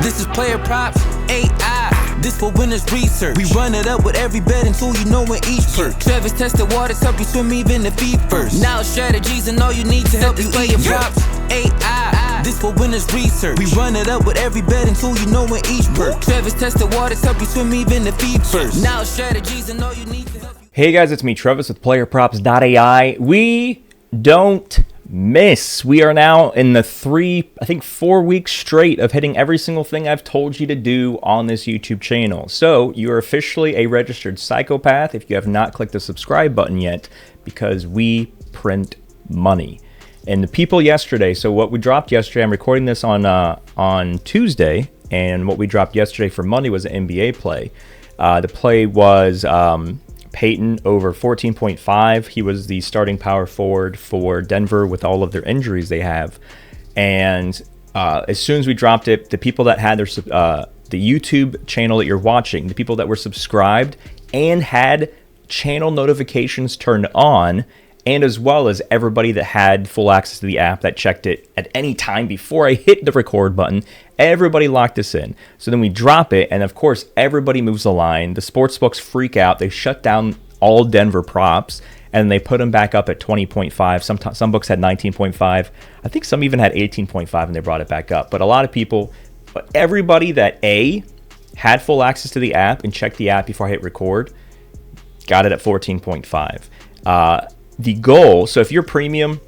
This is PlayerProps.ai. This for winners research. We run it up with every betting tool you know in each perk. Travis tested waters, help you swim even the feet first. Now strategies and all you need to help you PlayerProps.ai. This for winners research. We run it up with every betting tool you know in each perk. Travis tested waters, help you swim even the feet first. Now strategies and all you need to help you. Hey guys, it's me Travis with PlayerProps.ai. We don't miss. We are now in the 4 weeks straight of hitting every single thing I've told you to do on this YouTube channel. So you are officially a registered psychopath if you have not clicked the subscribe button yet, because we print money. And the people yesterday, so what we dropped yesterday, I'm recording this on Tuesday, and what we dropped yesterday for Monday was an NBA play. The play was Peyton over 14.5. He was the starting power forward for Denver with all of their injuries they have. And as soon as we dropped it, the people that had their the YouTube channel that you're watching, the people that were subscribed and had channel notifications turned on, and as well as everybody that had full access to the app that checked it at any time before I hit the record button, everybody locked us in. So then we drop it, and of course, everybody moves the line. The sportsbooks freak out. They shut down all Denver props, and they put them back up at 20.5. Some books had 19.5. I think some even had 18.5, and they brought it back up. But a lot of people, everybody that had full access to the app and checked the app before I hit record, got it at 14.5. The goal, so if you're premium,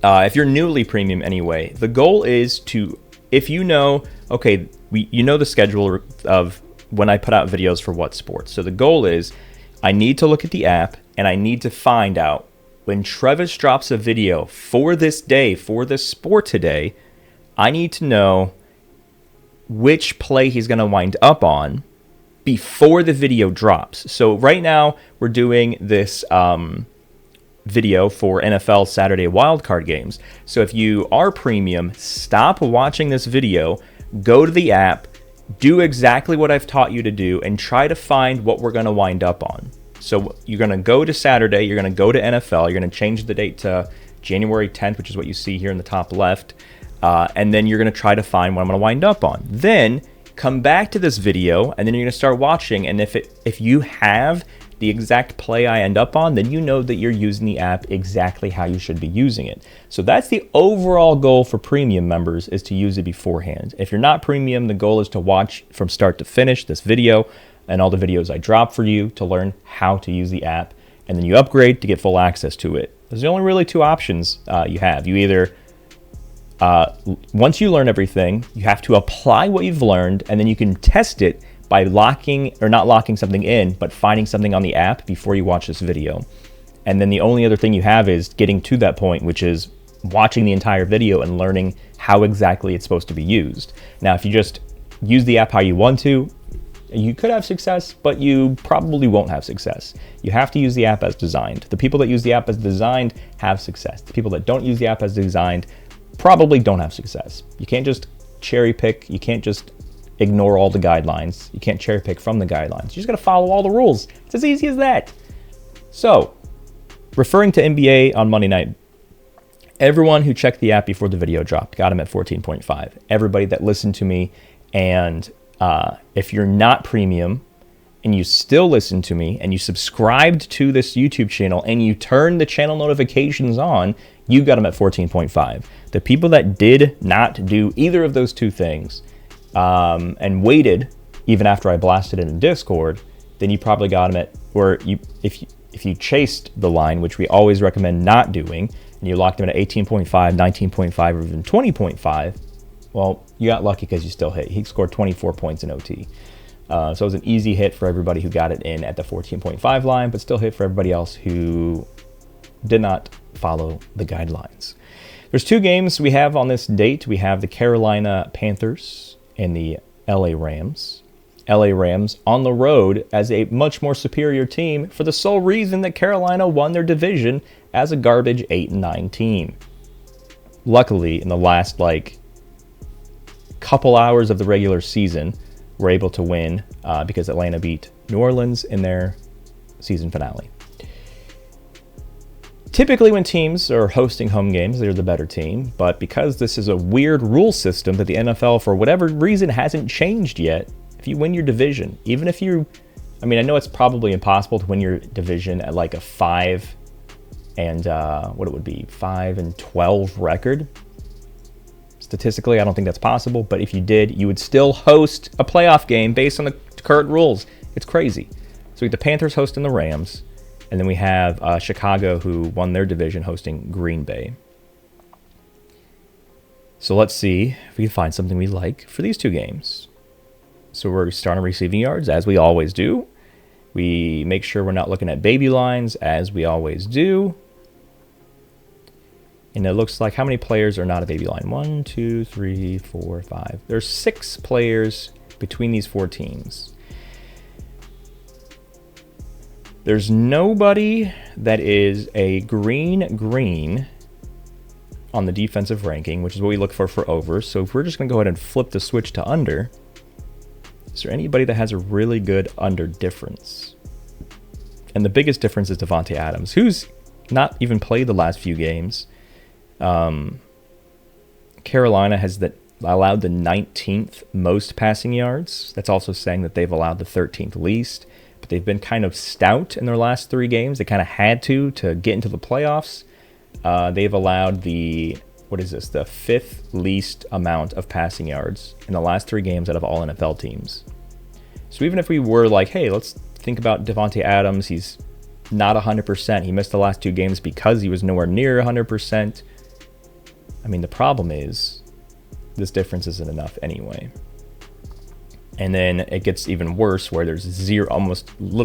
if you're newly premium anyway, the goal is to, if you know, okay, you know the schedule of when I put out videos for what sports. So the goal is I need to look at the app and I need to find out when Travis drops a video for this day, for this sport today, I need to know which play he's going to wind up on before the video drops. So right now we're doing this video for NFL Saturday wildcard games. So if you are premium, stop watching this video, go to the app, do exactly what I've taught you to do, and try to find what we're going to wind up on. So you're going to go to Saturday, you're going to go to NFL, you're going to change the date to January 10th, which is what you see here in the top left, and then you're going to try to find what I'm going to wind up on. Then come back to this video, and then you're going to start watching, and if you have the exact play I end up on, then you know that you're using the app exactly how you should be using it. So that's the overall goal for premium members, is to use it beforehand. If you're not premium, the goal is to watch from start to finish this video and all the videos I drop for you to learn how to use the app, and then you upgrade to get full access to it. There's only really two options you have. You either, once you learn everything, you have to apply what you've learned, and then you can test it by locking or not locking something in, but finding something on the app before you watch this video. And then the only other thing you have is getting to that point, which is watching the entire video and learning how exactly it's supposed to be used. Now, if you just use the app how you want to, you could have success, but you probably won't have success. You have to use the app as designed. The people that use the app as designed have success. The people that don't use the app as designed probably don't have success. You can't just cherry pick. You can't just ignore all the guidelines. You can't cherry pick from the guidelines. You just got to follow all the rules. It's as easy as that. So, referring to NBA on Monday night, everyone who checked the app before the video dropped got him at 14.5. Everybody that listened to me, and if you're not premium and you still listen to me and you subscribed to this YouTube channel and you turned the channel notifications on, you got them at 14.5. The people that did not do either of those two things, and waited even after I blasted it in Discord, then you probably got them at, or if you chased the line, which we always recommend not doing, and you locked them at 18.5, 19.5, or even 20.5, well, you got lucky because you still hit. He scored 24 points in OT. So it was an easy hit for everybody who got it in at the 14.5 line, but still hit for everybody else who did not follow the guidelines. There's two games we have on this date. We have the Carolina Panthers and the LA Rams. LA Rams on the road as a much more superior team for the sole reason that Carolina won their division as a garbage 8-9 team. Luckily, in the last couple hours of the regular season, we're able to win because Atlanta beat New Orleans in their season finale. Typically when teams are hosting home games, they're the better team. But because this is a weird rule system that the NFL, for whatever reason, hasn't changed yet, if you win your division, even if you, I mean, I know it's probably impossible to win your division at like a 5 and 12 record. Statistically, I don't think that's possible. But if you did, you would still host a playoff game based on the current rules. It's crazy. So we have the Panthers hosting the Rams. And then we have Chicago, who won their division, hosting Green Bay. So let's see if we can find something we like for these two games. So we're starting receiving yards, as we always do. We make sure we're not looking at baby lines, as we always do. And it looks like how many players are not a baby line? 1, 2, 3, 4, 5. There's 6 players between these 4 teams. There's nobody that is a green on the defensive ranking, which is what we look for overs. So if we're just going to go ahead and flip the switch to under, is there anybody that has a really good under difference? And the biggest difference is Davante Adams, who's not even played the last few games. Carolina has allowed the 19th most passing yards. That's also saying that they've allowed the 13th least. But they've been kind of stout in their last 3 games. They kind of had to get into the playoffs. They've allowed the 5th least amount of passing yards in the last 3 games out of all NFL teams. So even if we were like, hey, let's think about Davante Adams. He's not 100%. He missed the last 2 games because he was nowhere near 100%. I mean, the problem is this difference isn't enough anyway. And then it gets even worse where there's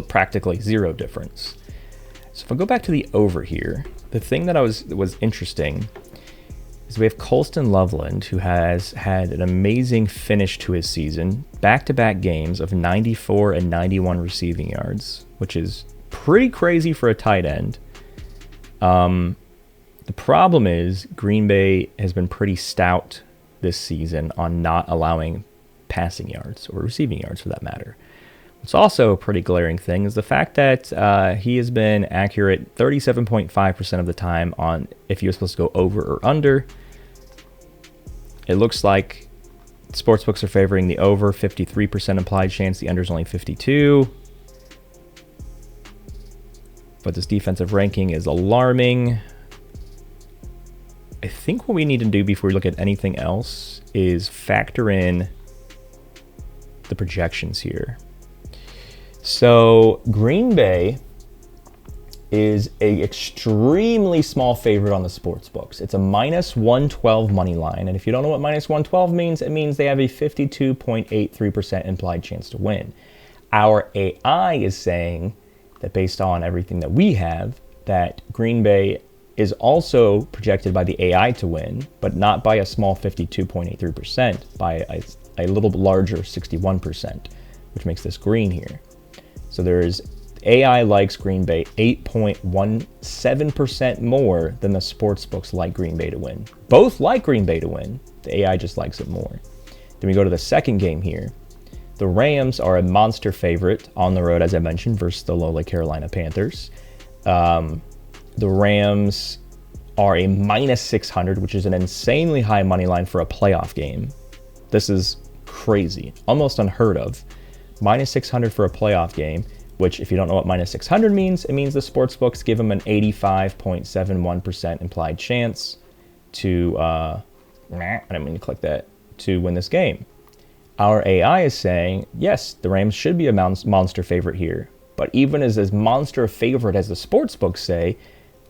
practically zero difference. So if I go back to the over here, the thing that was interesting is we have Colston Loveland, who has had an amazing finish to his season, back-to-back games of 94 and 91 receiving yards, which is pretty crazy for a tight end. The problem is Green Bay has been pretty stout this season on not allowing passing yards, or receiving yards for that matter. What's also a pretty glaring thing is the fact that he has been accurate 37.5% of the time on if he was supposed to go over or under. It looks like sportsbooks are favoring the over, 53% implied chance. The under is only 52%. But this defensive ranking is alarming. I think what we need to do before we look at anything else is factor in the projections here. So Green Bay is a extremely small favorite on the sports books. It's a minus 112 money line. And if you don't know what minus 112 means, it means they have a 52.83% implied chance to win. Our AI is saying that based on everything that we have, that Green Bay is also projected by the AI to win, but not by a small 52.83%, by a little larger 61%, which makes this green here. So there's AI likes Green Bay 8.17% more than the sports books like Green Bay to win. Both like Green Bay to win. The AI just likes it more. Then we go to the second game here. The Rams are a monster favorite on the road, as I mentioned, versus the lowly Carolina Panthers. The Rams are a minus 600, which is an insanely high money line for a playoff game. This is crazy, almost unheard of. Minus 600 for a playoff game, which if you don't know what minus 600 means, it means the sports books give them an 85.71% implied chance to, I didn't mean to click that, to win this game. Our AI is saying, yes, the Rams should be a monster favorite here. But even as monster favorite as the sports books say,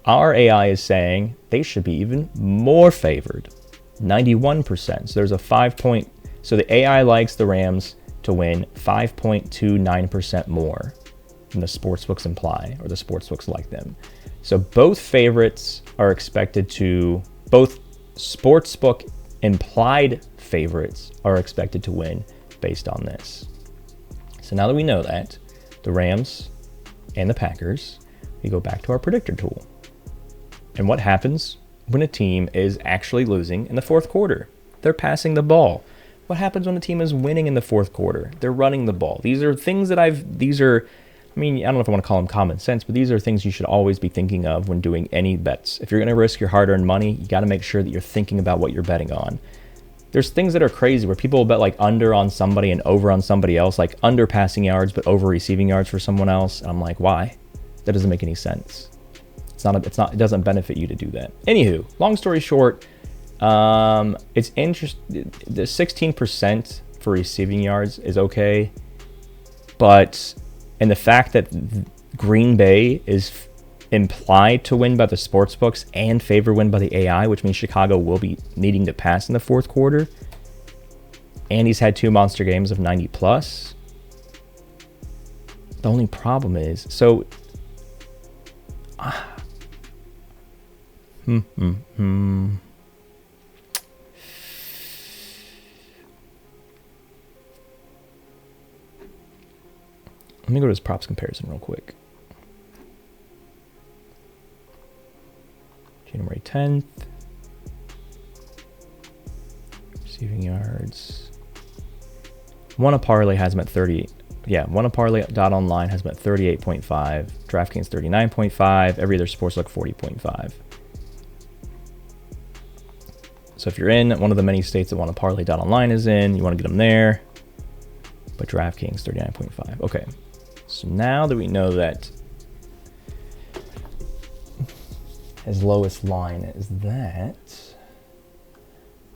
our AI is saying they should be even more favored, 91%. So there's a so the AI likes the Rams to win 5.29% more than the sportsbooks imply, or the sportsbooks like them. So both favorites are expected to, both sportsbook implied favorites are expected to win based on this. So now that we know that, the Rams and the Packers, we go back to our predictor tool. And what happens when a team is actually losing in the fourth quarter? They're passing the ball. What happens when a team is winning in the fourth quarter? They're running the ball. These are things that these are I mean, I don't know if I want to call them common sense, but these are things you should always be thinking of when doing any bets. If you're going to risk your hard-earned money, you got to make sure that you're thinking about what you're betting on. There's things that are crazy where people will bet like under on somebody and over on somebody else, like under passing yards but over receiving yards for someone else. And I'm like, why? That doesn't make any sense. It doesn't benefit you to do that. Anywho, long story short, it's interesting. The 16% for receiving yards is okay, but and the fact that Green Bay is implied to win by the sports books and favor win by the AI, which means Chicago will be needing to pass in the fourth quarter. And he's had 2 monster games of 90 plus. The only problem is, so let me go to his props comparison real quick. January 10th. Receiving yards. One a parlay has him at 30. Yeah, one a parlay.online has him at 38.5. DraftKings 39.5. Every other sportsbook 40.5. So if you're in one of the many states that one a parlay.online is in, you want to get them there. But DraftKings 39.5. Okay. So now that we know that his lowest line is that,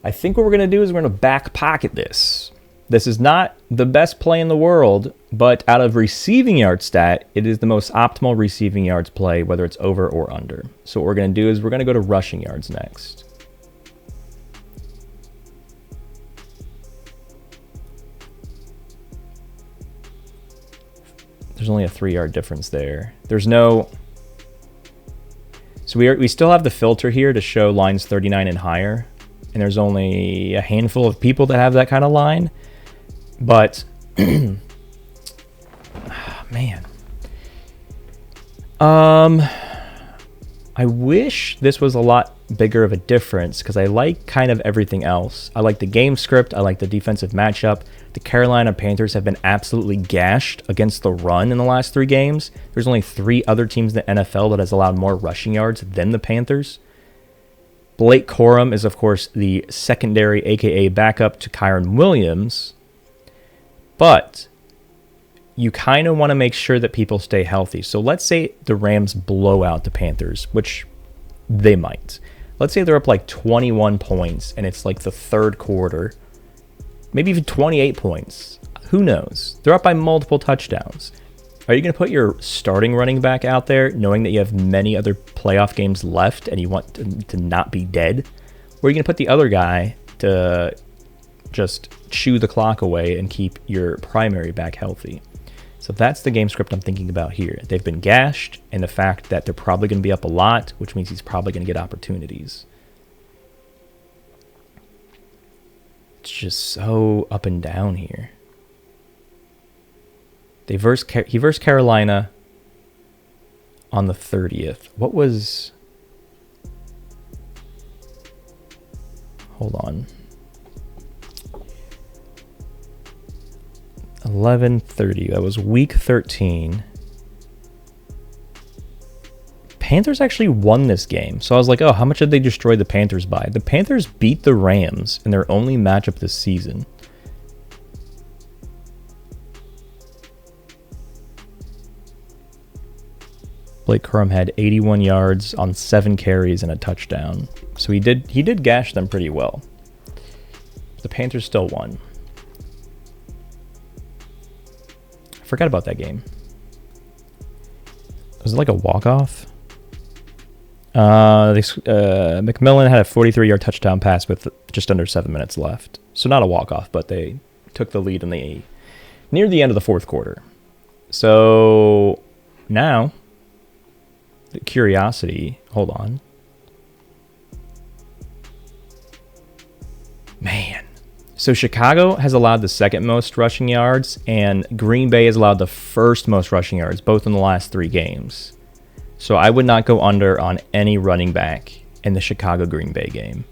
I think what we're going to do is we're going to back pocket this. This is not the best play in the world, but out of receiving yard stat, it is the most optimal receiving yards play, whether it's over or under. So what we're going to do is we're going to go to rushing yards next. There's only a 3-yard difference there. There's no... So we still have the filter here to show lines 39 and higher. And there's only a handful of people that have that kind of line. But... man. I wish this was a lot bigger of a difference because I like kind of everything else. I like the game script. I like the defensive matchup. The Carolina Panthers have been absolutely gashed against the run in the last 3 games. There's only 3 other teams in the NFL that has allowed more rushing yards than the Panthers. Blake Corum is, of course, the secondary, aka backup to Kyron Williams. But you kind of want to make sure that people stay healthy. So let's say the Rams blow out the Panthers, which they might. Let's say they're up like 21 points and it's like the third quarter. Maybe even 28 points. Who knows? They're up by multiple touchdowns. Are you going to put your starting running back out there knowing that you have many other playoff games left and you want to not be dead? Or are you going to put the other guy to just chew the clock away and keep your primary back healthy? So that's the game script I'm thinking about here. They've been gashed, and the fact that they're probably going to be up a lot, which means he's probably going to get opportunities. It's just so up and down here. He versed Carolina on the 30th. What was... Hold on. 11:30. That was week 13. Panthers actually won this game. So I was like, oh, how much did they destroy the Panthers by? The Panthers beat the Rams in their only matchup this season. Blake Corum had 81 yards on 7 carries and a touchdown. So he did gash them pretty well. The Panthers still won. I forgot about that game. Was it like a walk-off? McMillan had a 43-yard touchdown pass with just under 7 minutes left. So not a walk-off, but they took the lead near the end of the fourth quarter. So now, the curiosity, hold on. Man. So Chicago has allowed the second most rushing yards, and Green Bay has allowed the first most rushing yards, both in the last 3 games. So I would not go under on any running back in the Chicago-Green Bay game.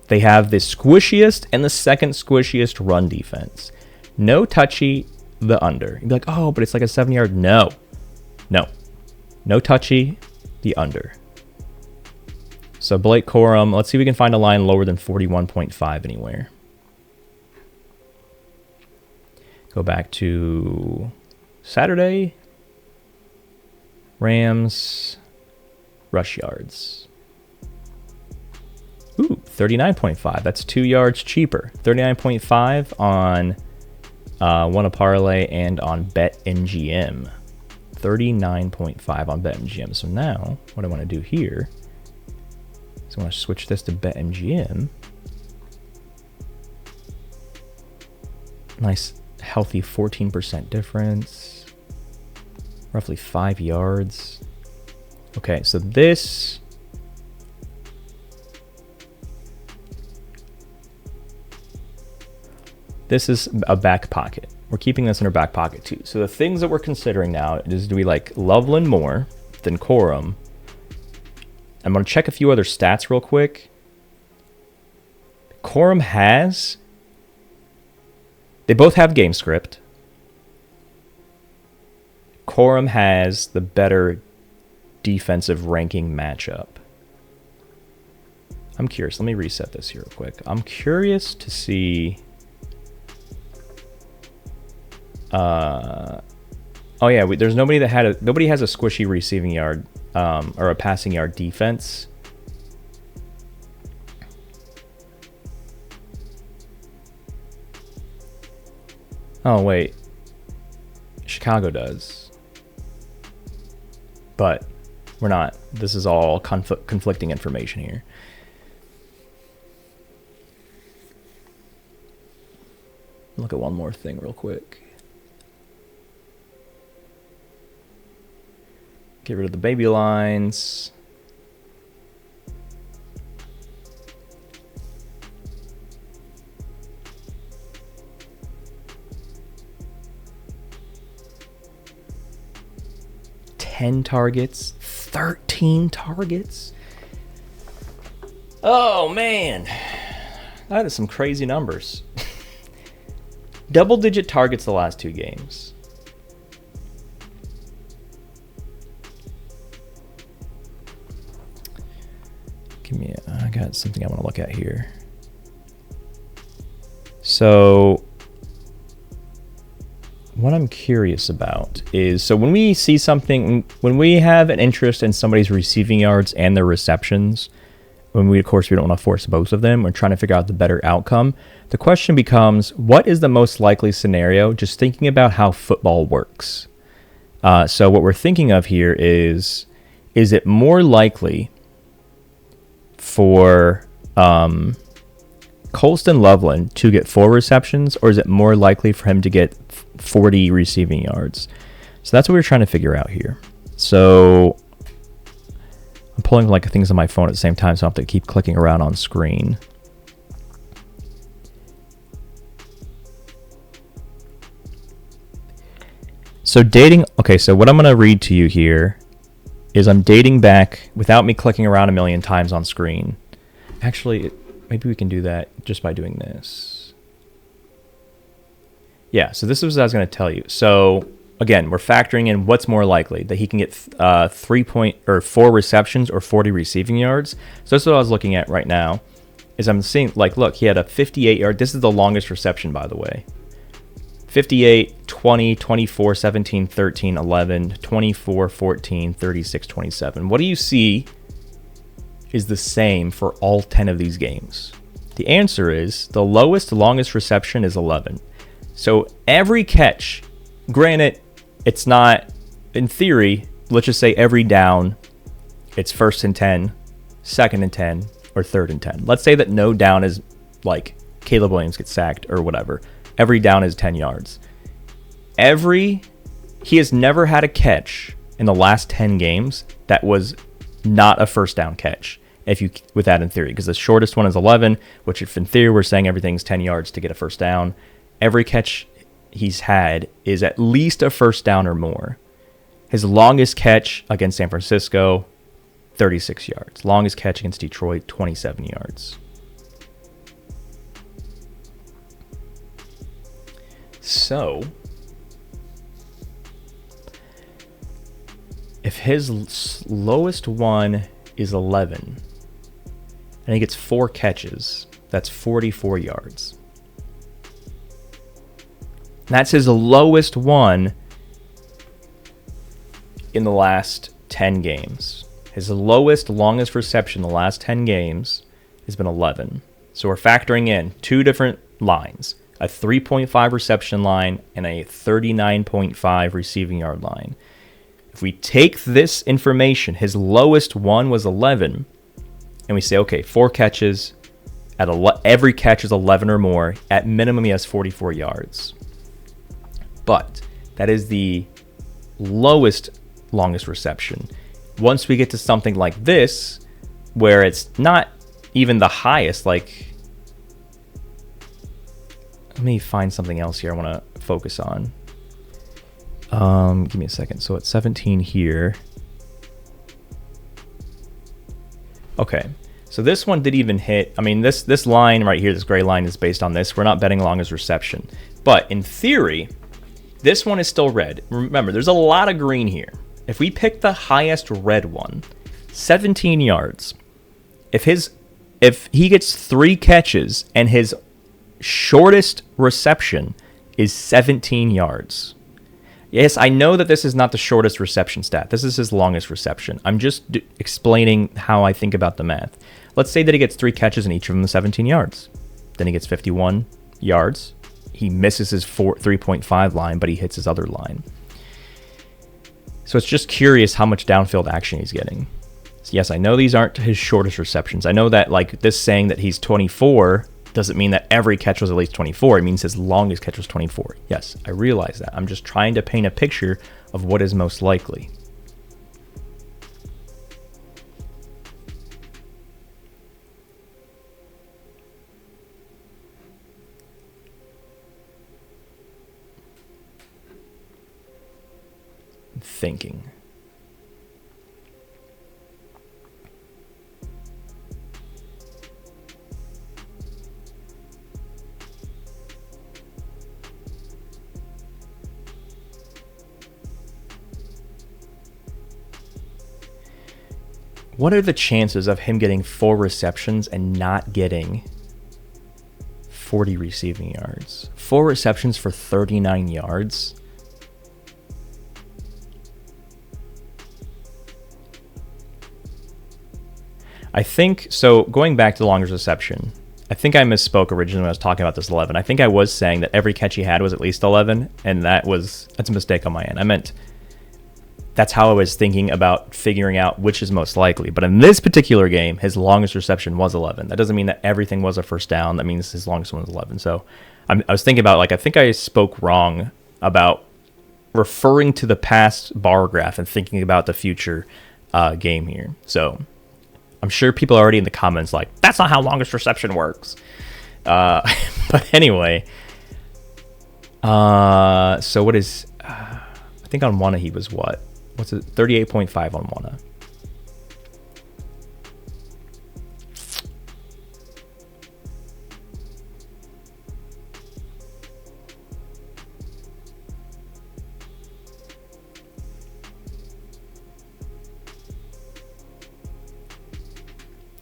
They have the squishiest and the second squishiest run defense. No touchy, the under. You'd be like, oh, but it's like a 7-yard. No. No touchy, the under. So Blake Corum, let's see if we can find a line lower than 41.5 anywhere. Go back to Saturday. Rams rush yards. Ooh, 39.5. That's 2 yards cheaper. 39.5 on One a Parlay and on BetMGM. 39.5 on BetMGM. So now what I want to do here is I want to switch this to BetMGM. Nice, healthy 14% difference. Roughly 5 yards. Okay, so this... This is a back pocket. We're keeping this in our back pocket too. So the things that we're considering now is, do we like Loveland more than Corum? I'm going to check a few other stats real quick. Corum has... They both have game script. Corum has the better defensive ranking matchup. I'm curious. Let me reset this here real quick. I'm curious to see... oh yeah, there's nobody that had nobody has a squishy receiving yard or a passing yard defense. Oh wait, Chicago does, but we're not. This is all conflicting information here. Look at one more thing real quick. Get rid of the baby lines. $10 targets, 13 targets. Oh man, that is some crazy numbers. Double-digit targets the last 2 games. I got something I want to look at here. So what I'm curious about is, so when we see something, when we have an interest in somebody's receiving yards and their receptions, when we, of course, we don't want to force both of them, we're trying to figure out the better outcome. The question becomes, what is the most likely scenario? Just thinking about how football works. So what we're thinking of here is it more likely for Colston Loveland to get 4 receptions, or is it more likely for him to get 40 receiving yards? So that's what we're trying to figure out here. So I'm pulling like things on my phone at the same time, so I have to keep clicking around on screen. So so what I'm going to read to you here is I'm dating back without me clicking around a million times on screen. Actually, maybe we can do that just by doing this. Yeah, so this is what I was going to tell you. So again, we're factoring in what's more likely, that he can get 4 receptions or 40 receiving yards. So that's what I was looking at right now. Is I'm seeing, like, look, he had a 58-yard. This is the longest reception, by the way. 58, 20, 24, 17, 13, 11, 24, 14, 36, 27. What do you see is the same for all 10 of these games? The answer is the longest reception is 11. So every catch, granted, it's not, in theory, let's just say every down, it's 1st and 10, 2nd and 10, or 3rd and 10. Let's say that no down is like Caleb Williams gets sacked or whatever. Every down is 10 yards. He has never had a catch in the last 10 games that was not a first down catch, with that in theory, because the shortest one is 11, which if in theory we're saying everything's 10 yards to get a first down. Every catch he's had is at least a first down or more. His longest catch against San Francisco, 36 yards. Longest catch against Detroit, 27 yards. So his lowest one is 11, and he gets 4 catches, that's 44 yards. That's his lowest one in the last 10 games. His lowest, longest reception in the last 10 games has been 11. So we're factoring in 2 different lines, a 3.5 reception line and a 39.5 receiving yard line. If we take this information, his lowest one was 11, and we say, okay, 4 catches, every catch is 11 or more, at minimum he has 44 yards. But that is the lowest, longest reception. Once we get to something like this, where it's not even the highest, like, let me find something else here I want to focus on. Give me a second. So it's 17 here. Okay. So this one did even hit. I mean, this line right here, this gray line is based on this. We're not betting longest reception. But in theory, this one is still red. Remember, there's a lot of green here. If we pick the highest red one, 17 yards, if he gets 3 catches and his shortest reception is 17 yards. Yes, I know that this is not the shortest reception stat. This is his longest reception. I'm just explaining how I think about the math. Let's say that he gets 3 catches and each of them is 17 yards. Then he gets 51 yards. He misses his 3.5 line, but he hits his other line. So it's just curious how much downfield action he's getting. So yes, I know these aren't his shortest receptions. I know that like this saying that he's 24 doesn't mean that every catch was at least 24. It means his longest catch was 24. Yes, I realize that. I'm just trying to paint a picture of what is most likely. Thinking. What are the chances of him getting 4 receptions and not getting 40 receiving yards? 4 receptions for 39 yards? I think, so going back to the longest reception, I think I misspoke originally when I was talking about this 11. I think I was saying that every catch he had was at least 11, and that's a mistake on my end. I meant that's how I was thinking about figuring out which is most likely. But in this particular game, his longest reception was 11. That doesn't mean that everything was a first down. That means his longest one was 11. So I was thinking about, like, I think I spoke wrong about referring to the past bar graph and thinking about the future game here. So I'm sure people are already in the comments like, that's not how longest reception works. But anyway, so what is, I think on Wanna he was what? What's it? 38.5 on Wanna.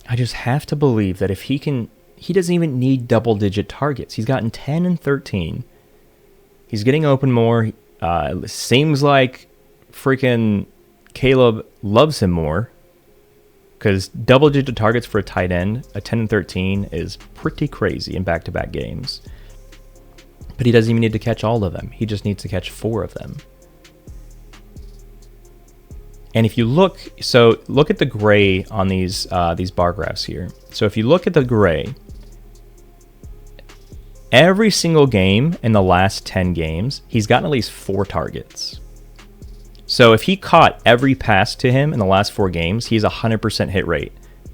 I just have to believe that if he doesn't even need double-digit targets. He's gotten 10 and 13. He's getting open more. It seems like freaking Caleb loves him more, because double-digit targets for a tight end, a 10 and 13, is pretty crazy in back-to-back games. But he doesn't even need to catch all of them. He just needs to catch 4 of them. And if you look at the gray on these bar graphs here. So if you look at the gray, every single game in the last 10 games, he's gotten at least 4 targets. So if he caught every pass to him in the last 4 games, he has a 100% hit rate.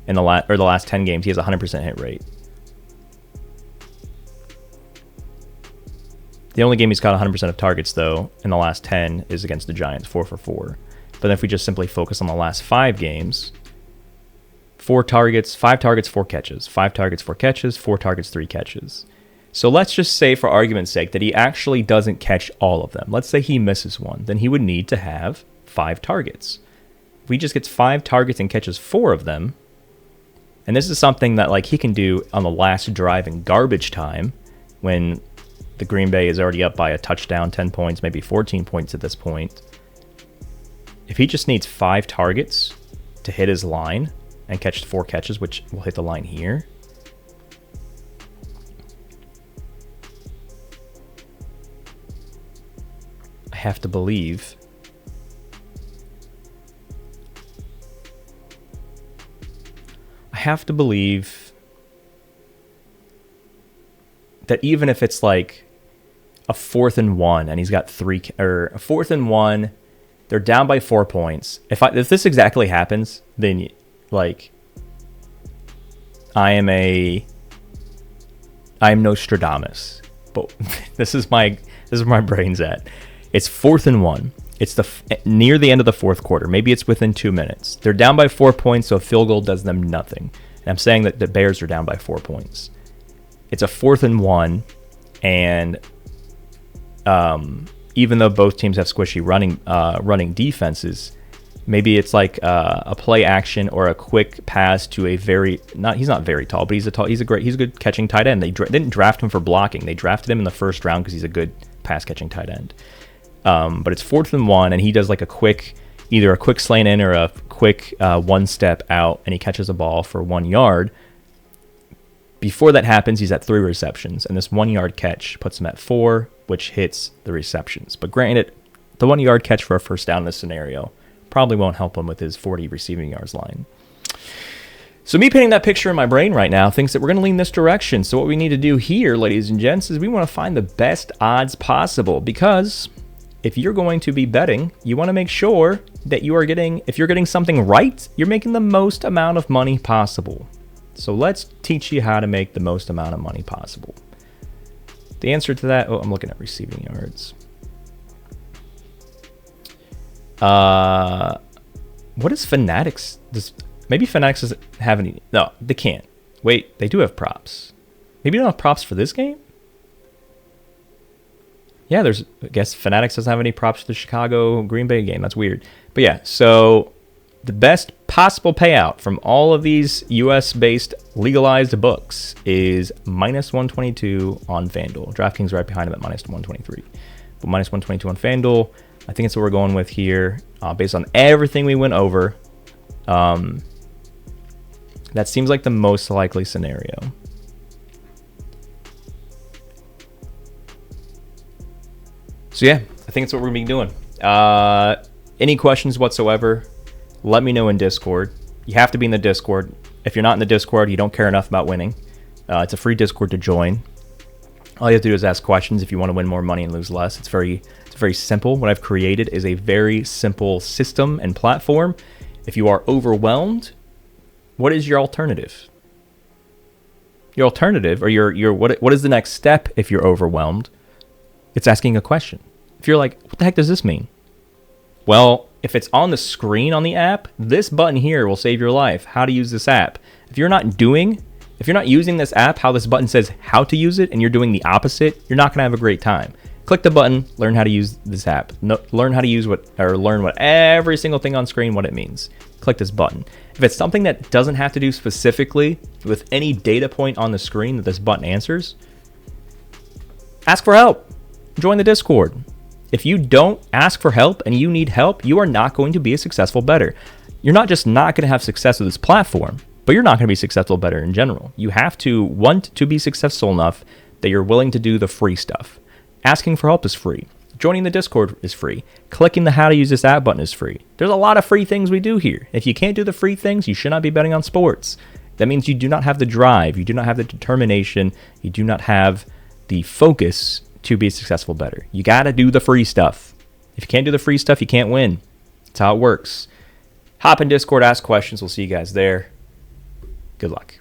In the last 10 games, he has a 100% hit rate. The only game he's caught 100% of targets, though, in the last 10 is against the Giants, 4 for 4. But then if we just simply focus on the last 5 games, 4 targets, 5 targets, 4 catches. 5 targets, 4 catches, 4 targets, 3 catches. So let's just say, for argument's sake, that he actually doesn't catch all of them. Let's say he misses one. Then he would need to have 5 targets. if he just gets 5 targets and catches 4 of them, and this is something that like he can do on the last drive in garbage time when the Green Bay is already up by a touchdown, 10 points, maybe 14 points at this point. If he just needs 5 targets to hit his line and catch 4 catches, which will hit the line here, I have to believe that even if it's like a 4th and 1 and he's got 3 or a 4th and 1, they're down by 4 points. If this exactly happens, then like I am Nostradamus, but this is where my brain's at. It's 4th and 1. It's near the end of the 4th quarter. Maybe it's within 2 minutes. They're down by 4 points, so a field goal does them nothing. And I'm saying that the Bears are down by 4 points. It's a 4th and 1, and even though both teams have squishy running defenses, maybe it's like a play action or a quick pass to he's not very tall, but he's a good catching tight end. They didn't draft him for blocking. They drafted him in the first round because he's a good pass catching tight end. But it's 4th and 1, and he does like either a quick slant in or a quick 1 step out, and he catches a ball for 1 yard. Before that happens, he's at 3 receptions, and this 1 yard catch puts him at 4, which hits the receptions. But granted, the 1 yard catch for a first down in this scenario probably won't help him with his 40 receiving yards line. So me painting that picture in my brain right now thinks that we're going to lean this direction. So what we need to do here, ladies and gents, is we want to find the best odds possible, because if you're going to be betting, you want to make sure that if you're getting something right, you're making the most amount of money possible. So let's teach you how to make the most amount of money possible. The answer to that, I'm looking at receiving yards. What is Fanatics? Maybe Fanatics doesn't have any. No, they can't. Wait, they do have props. Maybe they don't have props for this game? Yeah, I guess Fanatics doesn't have any props for the Chicago Green Bay game. That's weird. But yeah, so the best possible payout from all of these US-based legalized books is -122 on FanDuel. DraftKings right behind him at -123. But -122 on FanDuel, I think it's what we're going with here. Based on everything we went over, that seems like the most likely scenario. So yeah, I think it's what we're going to be doing. Any questions whatsoever, let me know in Discord. You have to be in the Discord. If you're not in the Discord, you don't care enough about winning. It's a free Discord to join. All you have to do is ask questions if you want to win more money and lose less. It's very simple. What I've created is a very simple system and platform. If you are overwhelmed, what is your alternative? Your alternative, or what is the next step if you're overwhelmed? It's asking a question. If you're like, what the heck does this mean? Well, if it's on the screen on the app, this button here will save your life. How to use this app. If you're not using this app, how this button says how to use it, and you're doing the opposite, you're not going to have a great time. Click the button, learn how to use this app. Learn how to learn what every single thing on screen, what it means. Click this button. If it's something that doesn't have to do specifically with any data point on the screen that this button answers, ask for help. Join the Discord. If you don't ask for help and you need help, you are not going to be a successful bettor. You're not just not going to have success with this platform, but you're not going to be a successful bettor in general. You have to want to be successful enough that you're willing to do the free stuff. Asking for help is free. Joining the Discord is free. Clicking the how to use this app button is free. There's a lot of free things we do here. If you can't do the free things, you should not be betting on sports. That means you do not have the drive. You do not have the determination. You do not have the focus to be a successful bettor. You got to do the free stuff. If you can't do the free stuff, you can't win. That's how it works. Hop in Discord, ask questions. We'll see you guys there. Good luck.